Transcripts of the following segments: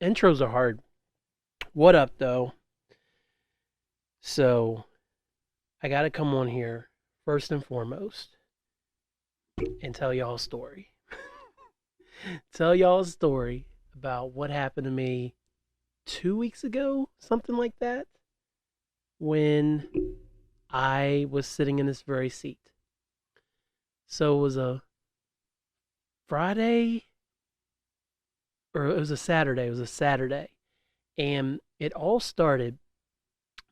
Intros are hard. What up, though? So, I gotta come on here first and foremost and tell y'all a story. Tell y'all a story about what happened to me 2 weeks ago, something like that, when I was sitting in this very seat. So, it was a Friday, or it was a Saturday. It was a Saturday. And it all started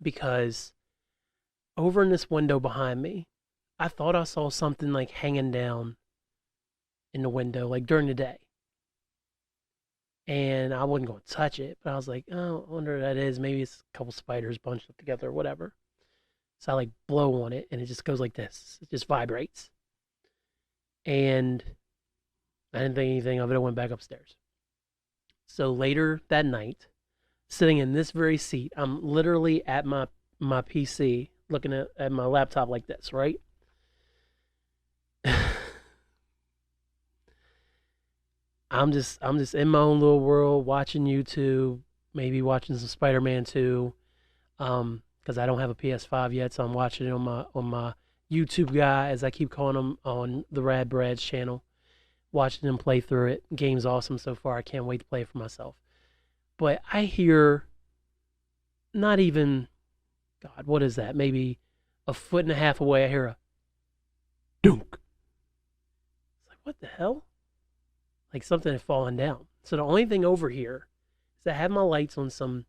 because over in this window behind me, I thought I saw something like hanging down in the window, like during the day. And I wasn't going to touch it, but I was like, oh, I wonder what that is. Maybe it's a couple spiders bunched up together or whatever. So I like blow on it and it just goes like this. It just vibrates. And I didn't think anything of it. I went back upstairs. So later that night, sitting in this very seat, I'm literally at my PC looking at my laptop like this, right? I'm just in my own little world watching YouTube, maybe watching some Spider-Man 2. Because I don't have a PS5 yet, so I'm watching it on my YouTube guy, as I keep calling him, on the Rad Brad's channel. Watching him play through it. Game's awesome so far. I can't wait to play it for myself. But I hear not even, God, what is that? Maybe a foot and a half away. I hear a dunk. It's like, what the hell? Like something had fallen down. So the only thing over here is I have my lights on some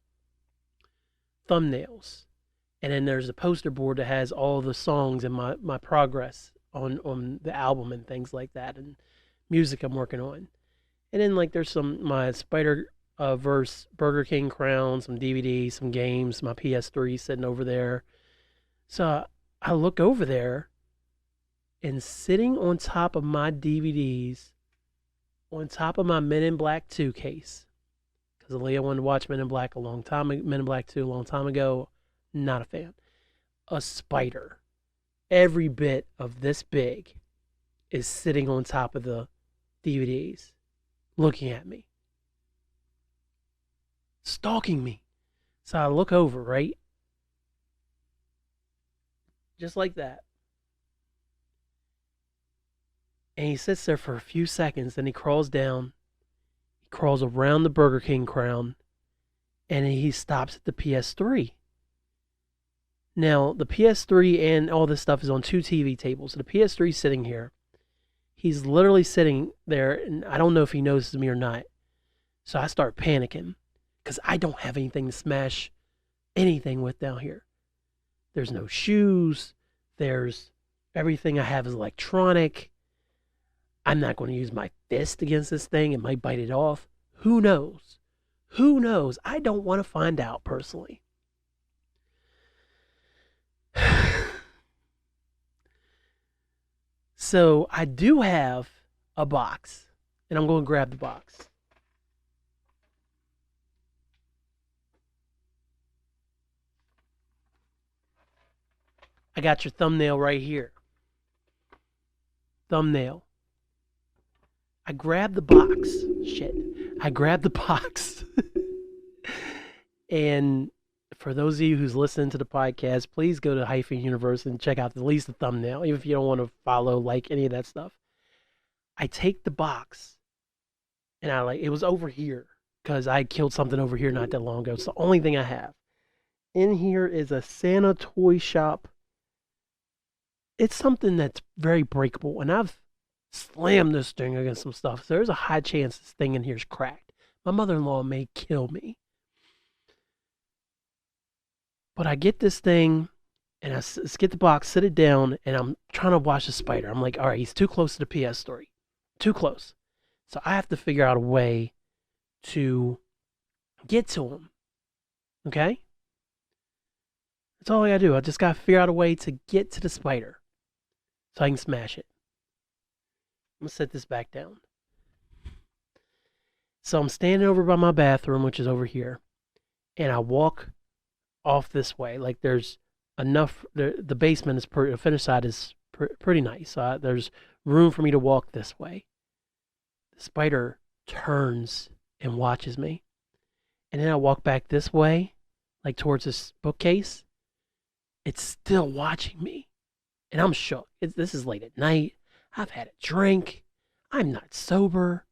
thumbnails. And then there's a poster board that has all the songs and my progress on the album and things like that, and music I'm working on. And then like there's some my Spider verse Burger King crown, some DVDs, some games, my PS3 sitting over there. So I look over there, and sitting on top of my DVDs, on top of my Men in Black 2 case, because Aaliyah wanted to watch Men in Black a long time, Men in Black 2 a long time ago. Not a fan. A spider, every bit of this big, is sitting on top of the DVDs, looking at me, stalking me. So I look over, right? Just like that. And he sits there for a few seconds, then he crawls down, he crawls around the Burger King crown, and he stops at the PS3. Now, the PS3 and all this stuff is on two TV tables. So the PS3 is sitting here. He's literally sitting there, and I don't know if he notices me or not. So I start panicking because I don't have anything to smash anything with down here. There's no shoes. There's everything I have is electronic. I'm not going to use my fist against this thing. It might bite it off. Who knows? Who knows? I don't want to find out personally. So I do have a box, and I'm going to grab the box. I got your thumbnail right here. Thumbnail. I grabbed the box. Shit. I grabbed the box. And for those of you who's listening to the podcast, please go to Hyphen Universe and check out at least the thumbnail, even if you don't want to follow, like, any of that stuff. I take the box, and it was over here because I killed something over here not that long ago. It's the only thing I have. In here is a Santa toy shop. It's something that's very breakable, and I've slammed this thing against some stuff. So there's a high chance this thing in here is cracked. My mother-in-law may kill me. But I get this thing, and I get the box, sit it down, and I'm trying to watch the spider. I'm like, all right, he's too close to the PS3. Too close. So I have to figure out a way to get to him. Okay? That's all I gotta do. I just gotta figure out a way to get to the spider so I can smash it. I'm gonna set this back down. So I'm standing over by my bathroom, which is over here, and I walk off this way. Like there's enough. The basement is the finished side is pretty nice. So there's room for me to walk this way. The spider turns and watches me. And then I walk back this way, like towards this bookcase. It's still watching me. And I'm shook. This is late at night. I've had a drink. I'm not sober.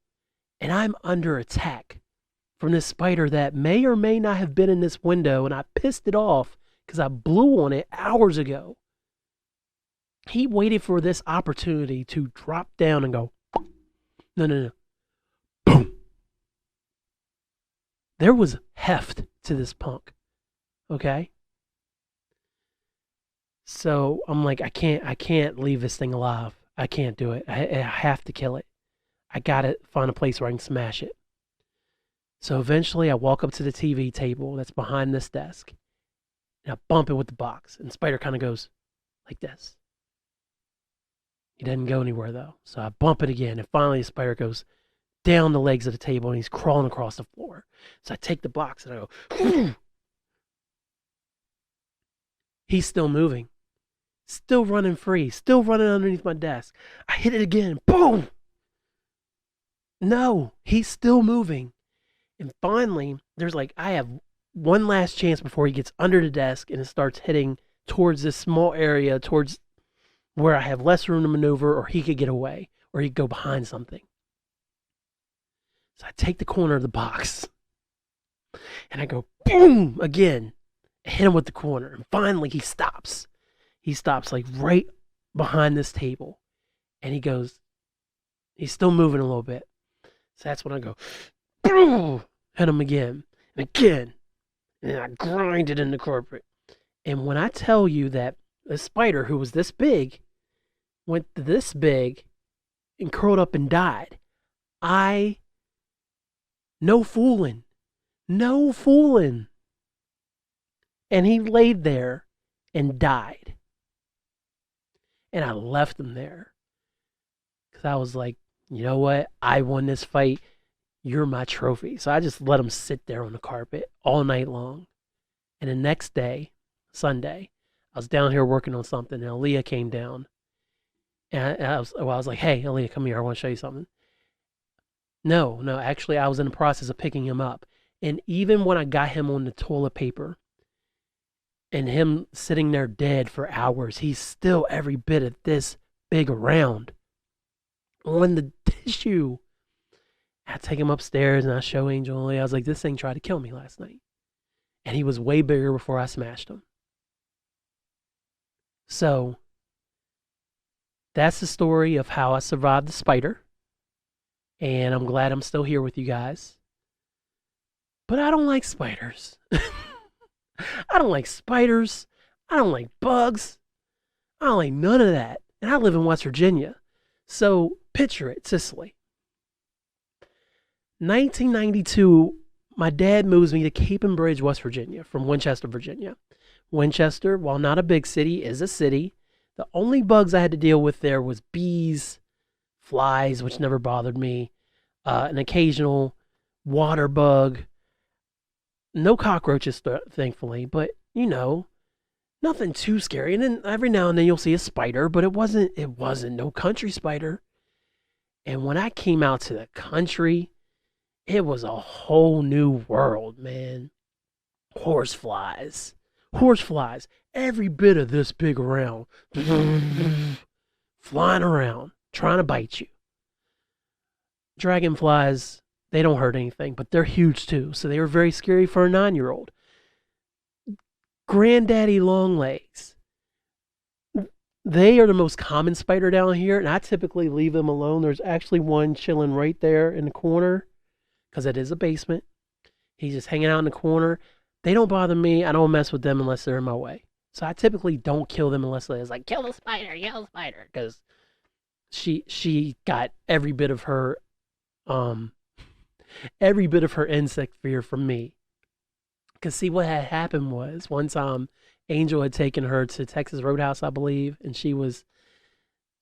And I'm under attack from this spider that may or may not have been in this window. And I pissed it off because I blew on it hours ago. He waited for this opportunity to drop down and go, no, no, no. Boom. There was heft to this punk. Okay? So I'm like, I can't leave this thing alive. I can't do it. I have to kill it. I gotta find a place where I can smash it. So eventually I walk up to the TV table that's behind this desk and I bump it with the box. And Spider kind of goes like this. He doesn't go anywhere though. So I bump it again. And finally the spider goes down the legs of the table and he's crawling across the floor. So I take the box and I go, he's still moving. Still running free. Still running underneath my desk. I hit it again. Boom! No, he's still moving. And finally, there's like, I have one last chance before he gets under the desk and it starts hitting towards this small area, towards where I have less room to maneuver, or he could get away, or he could go behind something. So I take the corner of the box and I go boom again, hit him with the corner. And finally he stops. He stops like right behind this table. And he goes, he's still moving a little bit. So that's when I go, boom, hit him again and again. And then I grind it in the carpet. And when I tell you that a spider who was this big went this big and curled up and died, no fooling. No fooling. And he laid there and died. And I left him there. Because I was like, you know what? I won this fight. You're my trophy. So I just let him sit there on the carpet all night long. And the next day, Sunday, I was down here working on something and Aaliyah came down. And I was like, hey, Aaliyah, come here. I want to show you something. No, actually, I was in the process of picking him up. And even when I got him on the toilet paper and him sitting there dead for hours, he's still every bit of this big around on the tissue. I take him upstairs and I show Angel and Aaliyah. I was like, this thing tried to kill me last night. And he was way bigger before I smashed him. So that's the story of how I survived the spider. And I'm glad I'm still here with you guys. But I don't like spiders. I don't like spiders. I don't like bugs. I don't like none of that. And I live in West Virginia. So picture it, Sicily. 1992, my dad moves me to Capon Bridge, West Virginia, from Winchester, Virginia. Winchester, while not a big city, is a city. The only bugs I had to deal with there was bees, flies, which never bothered me, an occasional water bug, no cockroaches, thankfully, but, you know, nothing too scary. And then every now and then you'll see a spider, but it wasn't no country spider. And when I came out to the country, it was a whole new world, man. Horseflies, every bit of this big around, flying around, trying to bite you. Dragonflies, they don't hurt anything, but they're huge too, so they were very scary for a 9-year-old. Granddaddy longlegs, they are the most common spider down here, and I typically leave them alone. There's actually one chilling right there in the corner, because it is a basement. He's just hanging out in the corner. They don't bother me. I don't mess with them unless they're in my way. So I typically don't kill them unless it's like, kill the spider, because she got every bit of her insect fear from me. Because see, what had happened was one time Angel had taken her to Texas Roadhouse, I believe, and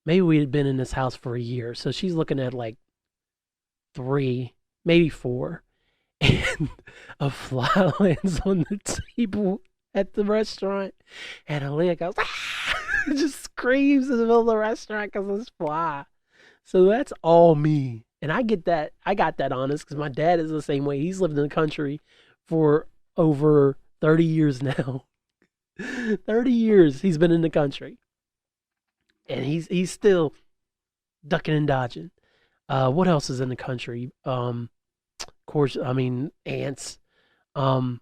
maybe we had been in this house for a year, so she's looking at like 3, maybe 4, and a fly lands on the table at the restaurant, and Aaliyah goes, ah! Just screams in the middle of the restaurant because of this fly. So that's all me. And I got that honest because my dad is the same way. He's lived in the country for over 30 years now. 30 years he's been in the country. And he's still ducking and dodging. What else is in the country? Of course, I mean ants, um,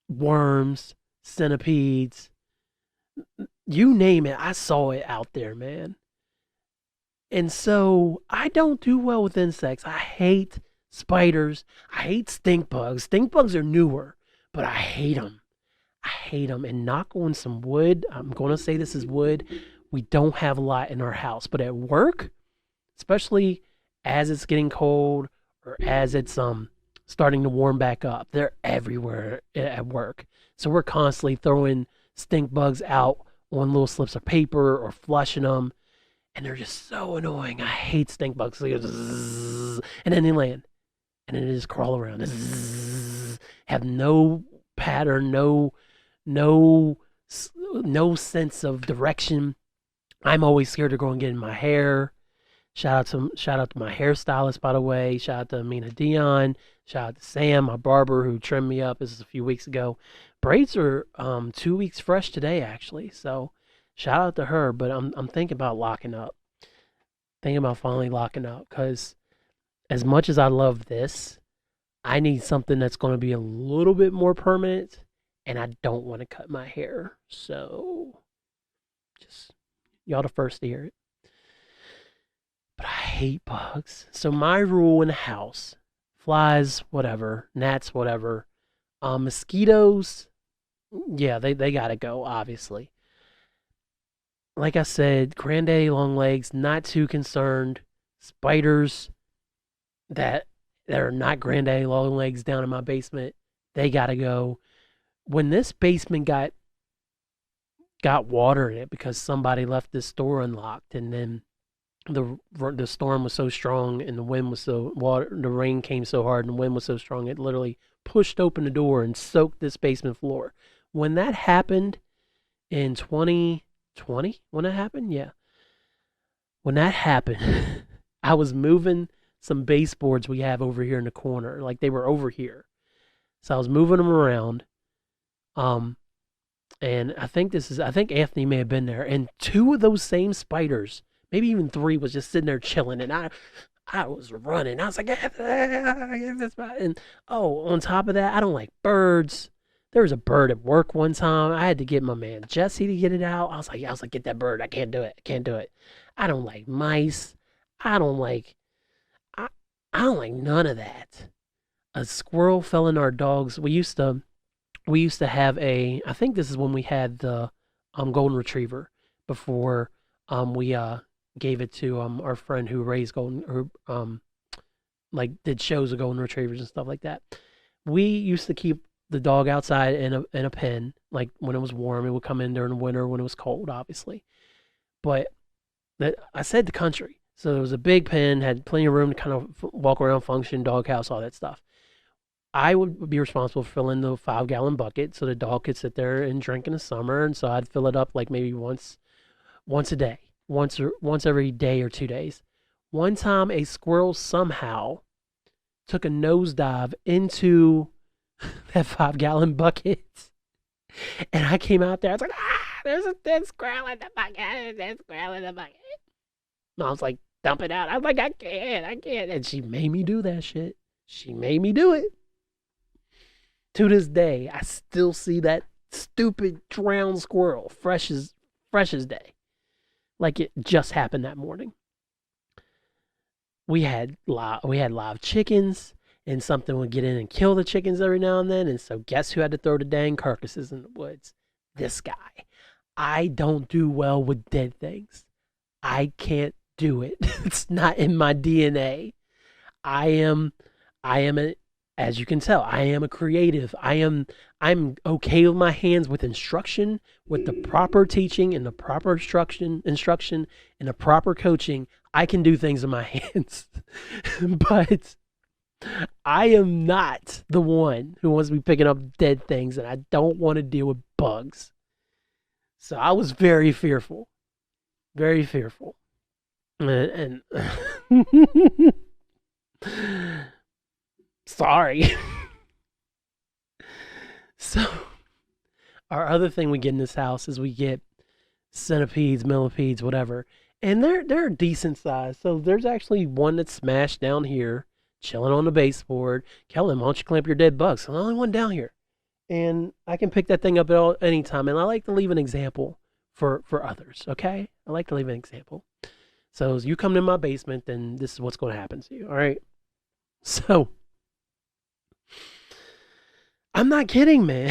worms, centipedes, you name it. I saw it out there, man. And so I don't do well with insects. I hate spiders. I hate stink bugs. Stink bugs are newer, but I hate them. I hate them. And knock on some wood. I'm going to say this is wood. We don't have a lot in our house, but at work, especially as it's getting cold or as it's starting to warm back up, they're everywhere at work. So we're constantly throwing stink bugs out on little slips of paper or flushing them, and they're just so annoying. I hate stink bugs. They go zzz, and then they land, and then they just crawl around, zzz, have no pattern, no, no sense of direction. I'm always scared to go and get in my hair. Shout out to my hairstylist, by the way. Shout out to Amina Dion. Shout out to Sam, my barber, who trimmed me up. This is a few weeks ago. Braids are 2 weeks fresh today, actually. So shout out to her. But I'm thinking about locking up. Thinking about finally locking up, because as much as I love this, I need something that's going to be a little bit more permanent, and I don't want to cut my hair. So just y'all the first to hear it. But I hate bugs. So my rule in the house, flies, whatever, gnats, whatever. Mosquitoes, yeah, they gotta go, obviously. Like I said, granddaddy long legs, not too concerned. Spiders that are not granddaddy long legs down in my basement, they gotta go. When this basement got water in it because somebody left this door unlocked, and then the storm was so strong and the wind was so water the rain came so hard and the wind was so strong it literally pushed open the door and soaked this basement floor. When that happened in 2020, when that happened, yeah. When that happened, I was moving some baseboards we have over here in the corner. Like they were over here. So I was moving them around. Um and I think Anthony may have been there. And two of those same spiders, maybe even three, was just sitting there chilling, and I was running. I was like, and oh, on top of that, I don't like birds. There was a bird at work one time. I had to get my man Jesse to get it out. I was like, get that bird. I can't do it. I can't do it. I don't like mice. I don't like I, I don't like none of that. A squirrel fell in our dogs. We used to have a. I think this is when we had the golden retriever before we gave it to our friend who raised golden, who like did shows of golden retrievers and stuff like that. We used to keep the dog outside in a pen. Like when it was warm, it would come in during the winter when it was cold, obviously. But I said the country, so it was a big pen, had plenty of room to kind of walk around, function, dog house, all that stuff. I would be responsible for filling the 5 gallon bucket so the dog could sit there and drink in the summer, and so I'd fill it up like maybe once a day, once every day or 2 days. One time, a squirrel somehow took a nosedive into that 5 gallon bucket, and I came out there. I was like, there's a dead squirrel in the bucket. There's a dead squirrel in the bucket. And I was like, dump it out. I was like, I can't. And she made me do that shit. She made me do it. To this day, I still see that stupid drowned squirrel, fresh as day, like it just happened that morning. We had live chickens, and something would get in and kill the chickens every now and then. And so, guess who had to throw the dang carcasses in the woods? This guy. I don't do well with dead things. I can't do it. It's not in my DNA. I am, I am a, as you can tell, I am a creative. I'm okay with my hands with instruction, with the proper teaching and the proper instruction and the proper coaching. I can do things in my hands. But I am not the one who wants to be picking up dead things, and I don't want to deal with bugs. So I was very fearful. Very fearful. And sorry. So our other thing we get in this house is we get centipedes, millipedes, whatever. And they're decent size. So there's actually one that's smashed down here, chilling on the baseboard. Kellen, why don't you clamp your dead bugs? I'm the only one down here. And I can pick that thing up at any time. And I like to leave an example for others, okay? I like to leave an example. So as you come to my basement, then this is what's going to happen to you, all right? So I'm not kidding, man.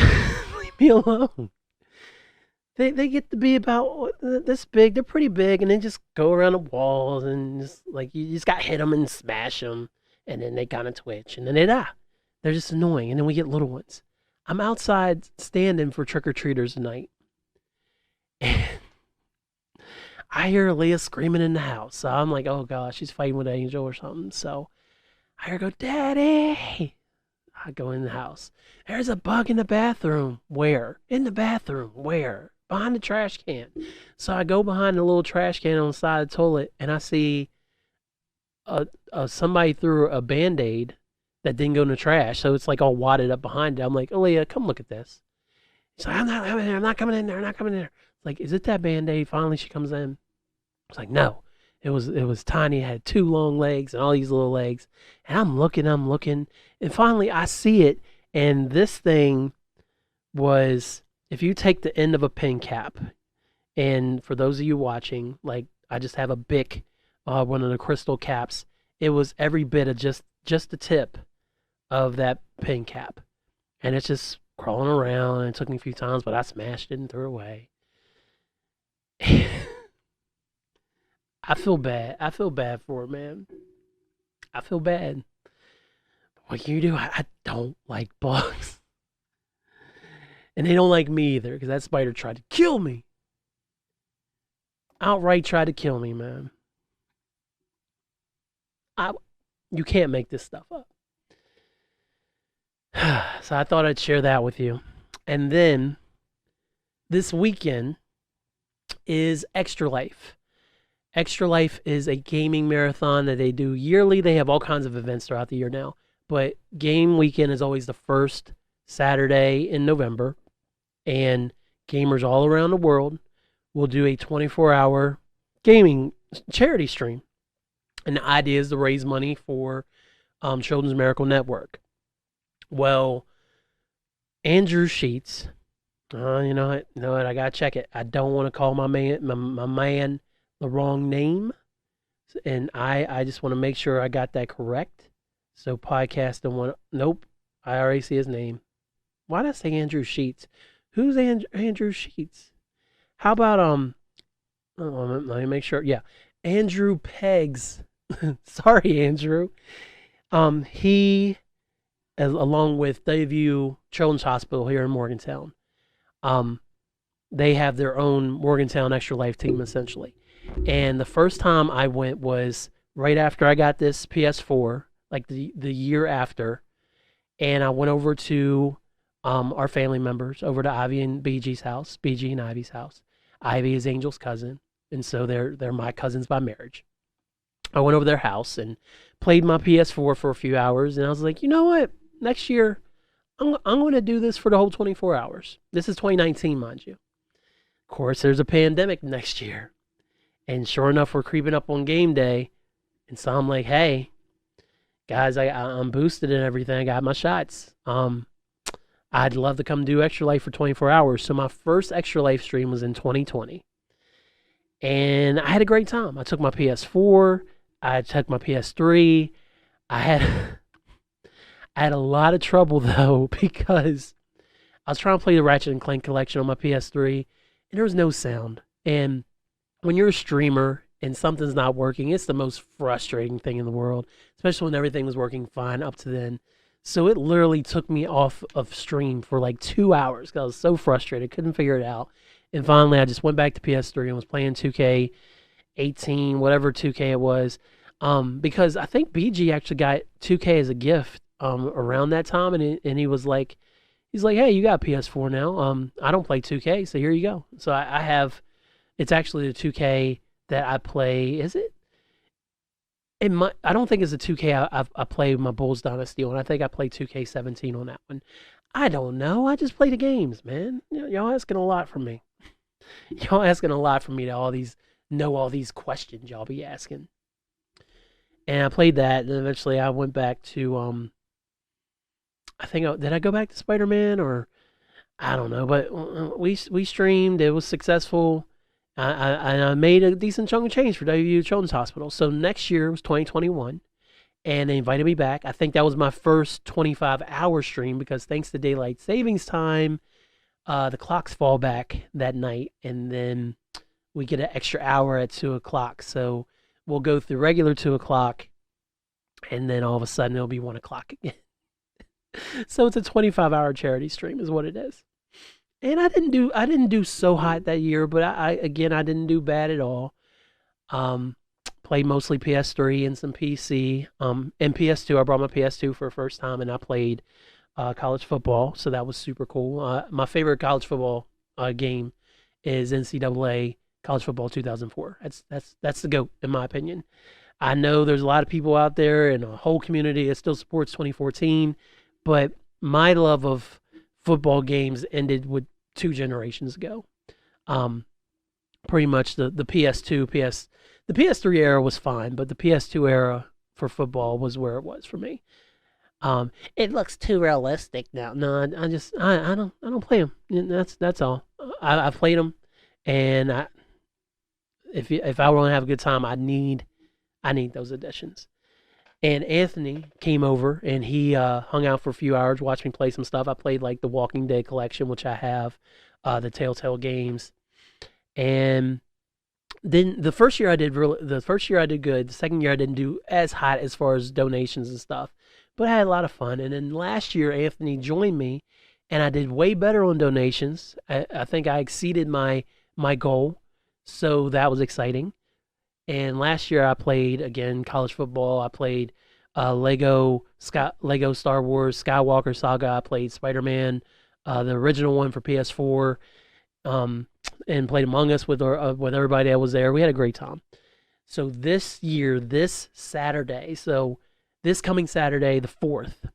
Leave me alone. They get to be about this big. They're pretty big, and they just go around the walls and just like you just got to hit them and smash them, and then they kind of twitch, and then they die. They're just annoying, and then we get little ones. I'm outside standing for trick or treaters tonight, and I hear Leah screaming in the house. So I'm like, oh gosh, she's fighting with Angel or something. So I hear her go, Daddy. I go in the house. There's a bug in the bathroom. Where? In the bathroom. Where? Behind the trash can. So I go behind the little trash can on the side of the toilet, and I see somebody threw a Band-Aid that didn't go in the trash. So it's like all wadded up behind it. I'm like, Aaliyah, come look at this. She's like, I'm not coming in there. I'm not coming in there. I'm not coming in there. Like, is it that Band-Aid? Finally, she comes in. I was like, no. It was tiny. It had 2 long legs and all these little legs. And I'm looking. And finally, I see it. And this thing was, if you take the end of a pen cap, and for those of you watching, like, I just have a Bic, one of the crystal caps. It was every bit of just the tip of that pen cap. And it's just crawling around. And it took me a few times, but I smashed it and threw it away. I feel bad. I feel bad for it, man. I feel bad. What can you do? I don't like bugs. And they don't like me either, because that spider tried to kill me. Outright tried to kill me, man. You can't make this stuff up. So I thought I'd share that with you. And then this weekend is Extra Life. Extra Life is a gaming marathon that they do yearly. They have all kinds of events throughout the year now. But game weekend is always the first Saturday in November. And gamers all around the world will do a 24-hour gaming charity stream. And the idea is to raise money for Children's Miracle Network. Well, Andrew Sheets, you know what? I got to check it. I don't want to call my man the wrong name, and I just want to make sure I got that correct. So podcast don't want. Nope, I already see his name. Why did I say Andrew Sheets? Who's Andrew Sheets? How about let me make sure. Yeah, Andrew Peggs. Sorry, Andrew. He, along with Dayview Children's Hospital here in Morgantown, they have their own Morgantown Extra Life team essentially. And the first time I went was right after I got this PS4, like the year after. And I went over to our family members, over to Ivy and BG's house, BG and Ivy's house. Ivy is Angel's cousin, and so they're my cousins by marriage. I went over their house and played my PS4 for a few hours, and I was like, you know what? Next year, I'm going to do this for the whole 24 hours. This is 2019, mind you. Of course, there's a pandemic next year. And sure enough, we're creeping up on game day. And so I'm like, hey, guys, I'm boosted and everything. I got my shots. I'd love to come do Extra Life for 24 hours. So my first Extra Life stream was in 2020. And I had a great time. I took my PS4. I took my PS3. I had a lot of trouble, though, because I was trying to play the Ratchet and Clank collection on my PS3, and there was no sound. And when you're a streamer and something's not working, it's the most frustrating thing in the world, especially when everything was working fine up to then. So it literally took me off of stream for like 2 hours because I was so frustrated, couldn't figure it out. And finally, I just went back to PS3 and was playing 2K18, whatever 2K it was, because I think BG actually got 2K as a gift around that time, and he was like, hey, you got PS4 now. I don't play 2K, so here you go. So I have. It's actually the 2K that I play. Is it? I don't think it's a 2K I play my Bulls Dynasty on. I think I play 2K17 on that one. I don't know. I just play the games, man. Y'all asking a lot from me. Y'all asking a lot from me to know all these questions y'all be asking. And I played that, and eventually I went back to I think did I go back to Spider Man or I don't know, but we streamed. It was successful. I made a decent chunk of change for WVU Children's Hospital. So next year was 2021, and they invited me back. I think that was my first 25-hour stream because thanks to daylight savings time, the clocks fall back that night, and then we get an extra hour at 2 o'clock. So we'll go through regular 2 o'clock, and then all of a sudden it'll be 1 o'clock again. So it's a 25-hour charity stream, is what it is. And I didn't do so hot that year, but I didn't do bad at all. Played mostly PS3 and some PC. And PS2, I brought my PS2 for the first time, and I played college football, so that was super cool. My favorite college football game is NCAA College Football 2004. That's the GOAT in my opinion. I know there's a lot of people out there and a whole community that still supports 2014, but my love of football games ended with 2 generations ago. Pretty much the PS2, the PS3 era was fine, but the PS2 era for football was where it was for me. It looks too realistic now. No, I don't play them. That's all. I played them, and if I want to have a good time, I need those editions. And Anthony came over and he hung out for a few hours, watched me play some stuff. I played like the Walking Dead collection, which I have, the Telltale games, and then the first year I did good. The second year I didn't do as hot as far as donations and stuff, but I had a lot of fun. And then last year Anthony joined me, and I did way better on donations. I think I exceeded my goal, so that was exciting. And last year I played again college football. I played Lego Star Wars Skywalker Saga. I played Spider-Man, the original one for PS4, and played Among Us with everybody that was there. We had a great time. So this year, this coming Saturday, the 4th,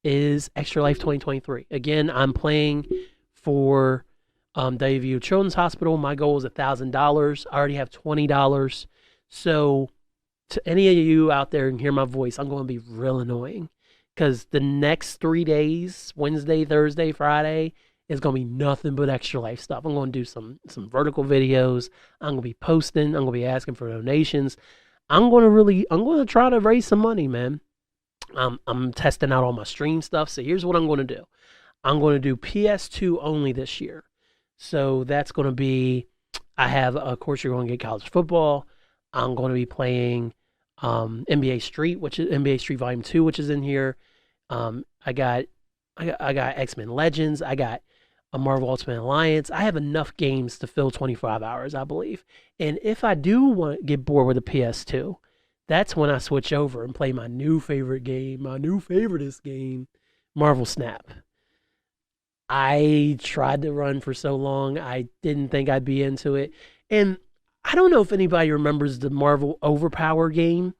is Extra Life 2023. Again, I'm playing for WVU Children's Hospital. My goal is $1,000. I already have $20. So to any of you out there and hear my voice, I'm going to be real annoying because the next 3 days, Wednesday, Thursday, Friday, is going to be nothing but Extra Life stuff. I'm going to do some vertical videos. I'm going to be posting. I'm going to be asking for donations. I'm going to try to raise some money, man. I'm testing out all my stream stuff. So here's what I'm going to do. I'm going to do PS2 only this year. So that's going to be, of course, you're going to get college football. I'm going to be playing NBA Street, which is NBA Street Volume 2, which is in here. I got X-Men Legends. I got a Marvel Ultimate Alliance. I have enough games to fill 25 hours, I believe. And if I do want to get bored with the PS2, that's when I switch over and play my new favorite game, Marvel Snap. I tried to run for so long. I didn't think I'd be into it. And I don't know if anybody remembers the Marvel Overpower game,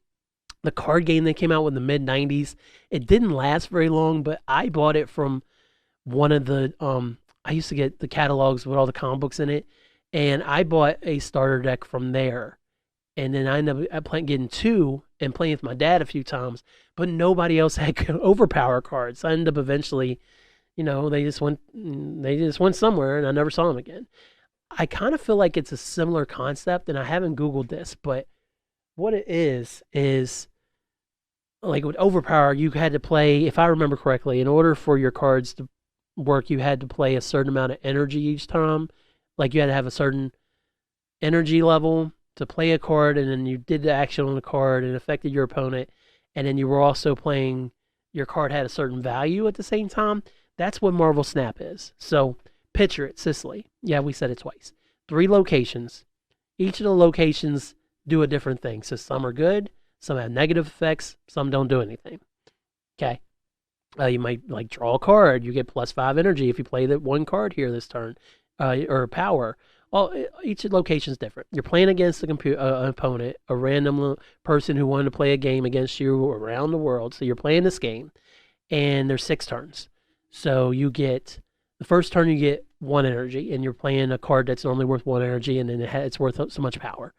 the card game that came out in the mid-90s. It didn't last very long, but I bought it from one of the, I used to get the catalogs with all the comic books in it, and I bought a starter deck from there. And then I ended up getting 2 and playing with my dad a few times, but nobody else had Overpower cards. So I ended up eventually, they just went somewhere, and I never saw them again. I kind of feel like it's a similar concept, and I haven't Googled this, but what it is like with Overpower, you had to play, if I remember correctly, in order for your cards to work, you had to play a certain amount of energy each time. Like you had to have a certain energy level to play a card, and then you did the action on the card and affected your opponent, and then you were also playing, your card had a certain value at the same time. That's what Marvel Snap is. So picture it, Sicily. Yeah, we said it twice. 3 locations. Each of the locations do a different thing. So some are good, some have negative effects, some don't do anything. Okay. You might draw a card. You get +5 energy if you play that one card here this turn, or power. Each location is different. You're playing against an opponent, a random person who wanted to play a game against you around the world. So you're playing this game, and there's 6 turns. So you get the first turn you get 1 energy, and you're playing a card that's normally worth 1 energy, and then it's worth so much power.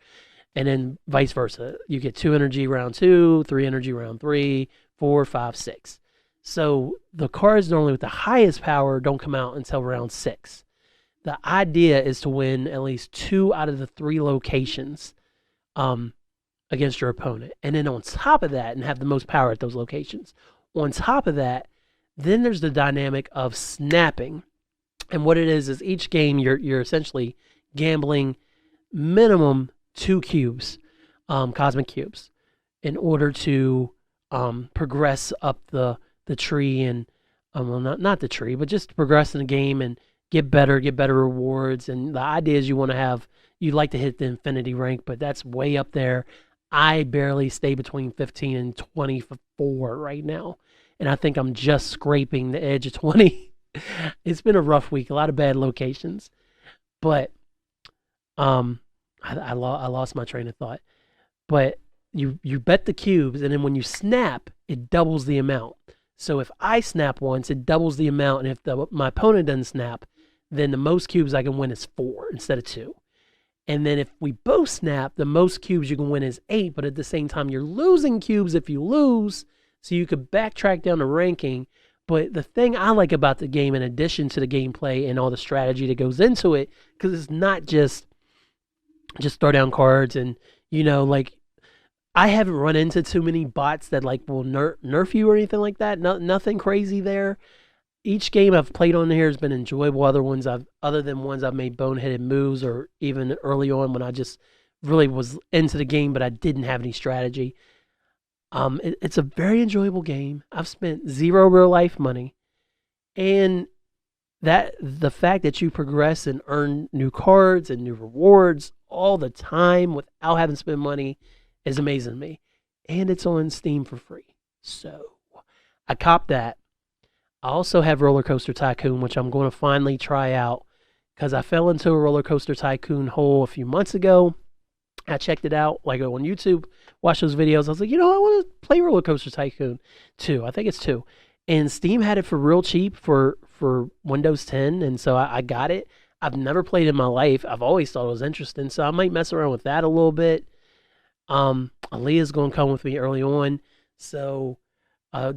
And then vice versa, you get 2 energy round 2, 3 energy round 3, 4, 5, 6. So the cards normally with the highest power don't come out until round 6. The idea is to win at least 2 out of the 3 locations against your opponent. And then on top of that, and have the most power at those locations. On top of that, then there's the dynamic of snapping. And what it is each game you're essentially gambling minimum 2 cubes, cosmic cubes, in order to progress up the tree and well, not the tree, but just to progress in the game and get better rewards. And the idea is you'd like to hit the infinity rank, but that's way up there. I barely stay between 15 and 24 right now, and I think I'm just scraping the edge of 20. It's been a rough week, a lot of bad locations, but I lost my train of thought. But you bet the cubes, and then when you snap, it doubles the amount. So if I snap once, it doubles the amount, and if my opponent doesn't snap, then the most cubes I can win is 4 instead of 2. And then if we both snap, the most cubes you can win is 8, but at the same time, you're losing cubes if you lose, so you could backtrack down the ranking. But the thing I like about the game, in addition to the gameplay and all the strategy that goes into it, because it's not just throw down cards and, like, I haven't run into too many bots that, like, will nerf you or anything like that. Nothing crazy there. Each game I've played on here has been enjoyable. Other than ones I've made boneheaded moves, or even early on when I just really was into the game, but I didn't have any strategy. It's a very enjoyable game. I've spent 0 real life money, and that the fact that you progress and earn new cards and new rewards all the time without having to spend money is amazing to me. And it's on Steam for free, so I copped that. I also have Roller Coaster Tycoon, which I'm going to finally try out because I fell into a Roller Coaster Tycoon hole a few months ago. I checked it out, like, on YouTube, watched those videos. I was like, I want to play Roller Coaster Tycoon 2. I think it's 2. And Steam had it for real cheap for Windows 10, and so I got it. I've never played it in my life. I've always thought it was interesting, so I might mess around with that a little bit. Aaliyah's going to come with me early on, so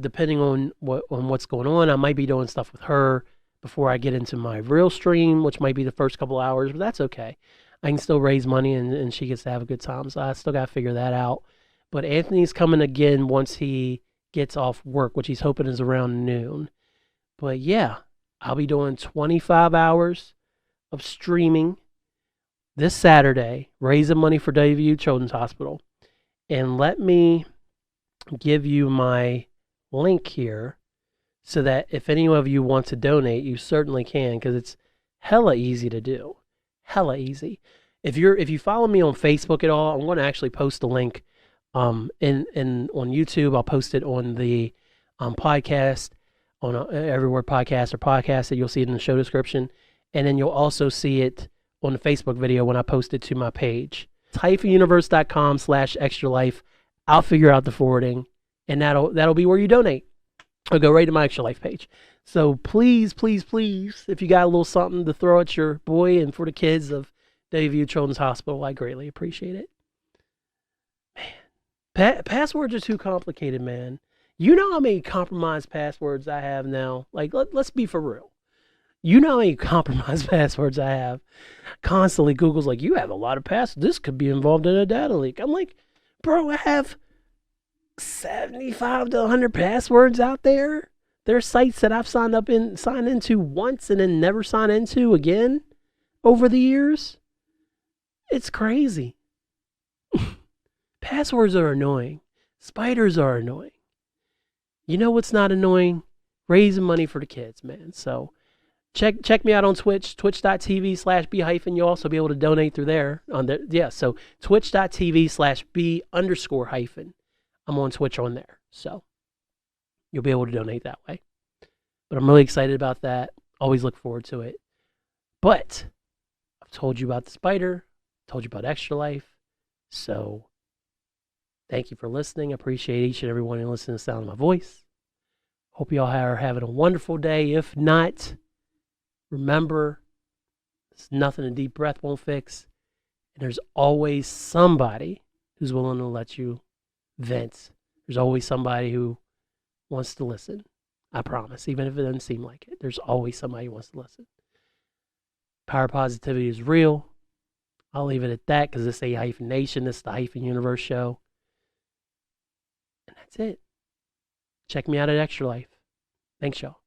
depending on what's going on, I might be doing stuff with her before I get into my real stream, which might be the first couple hours, but that's okay. I can still raise money, and she gets to have a good time, so I still got to figure that out. But Anthony's coming again once he gets off work, which he's hoping is around noon. But yeah, I'll be doing 25 hours of streaming this Saturday, raising money for WVU Children's Hospital. And let me give you my link here so that if any of you want to donate, you certainly can, because it's hella easy to do. Hella easy. If you follow me on Facebook at all, I'm going to actually post a link on YouTube. I'll post it on the podcast, on Everywhere Podcast or podcast, that you'll see it in the show description. And then you'll also see it on the Facebook video when I post it to my page. It's hyphenuniverse.com/extra life. I'll figure out the forwarding, and that'll be where you donate. I'll go right to my Extra Life page. So please, please, please, if you got a little something to throw at your boy and for the kids of WVU Children's Hospital, I greatly appreciate it. Man, passwords are too complicated, man. You know how many compromised passwords I have now? Like, let's be for real. You know how many compromised passwords I have? Constantly, Google's like, you have a lot of passwords. This could be involved in a data leak. I'm like, bro, I have 75 to 100 passwords out there. There are sites that I've signed into once and then never signed into again over the years. It's crazy. Passwords are annoying. Spiders are annoying. You know what's not annoying? Raising money for the kids, man. So check me out on Twitch, twitch.tv/b-hyphen. You'll also be able to donate through there. So twitch.tv/b_hyphen. I'm on Twitch on there. So you'll be able to donate that way. But I'm really excited about that. Always look forward to it. But I've told you about the spider. Told you about Extra Life. So thank you for listening. I appreciate each and every one who listens to the sound of my voice. Hope y'all are having a wonderful day. If not, remember, there's nothing a deep breath won't fix. And there's always somebody who's willing to let you vent. There's always somebody who wants to listen. I promise, even if it doesn't seem like it. There's always somebody who wants to listen. Power positivity is real. I'll leave it at that because this is Hyphen Nation. This is the Hyphen Universe show. And that's it. Check me out at Extra Life. Thanks, y'all.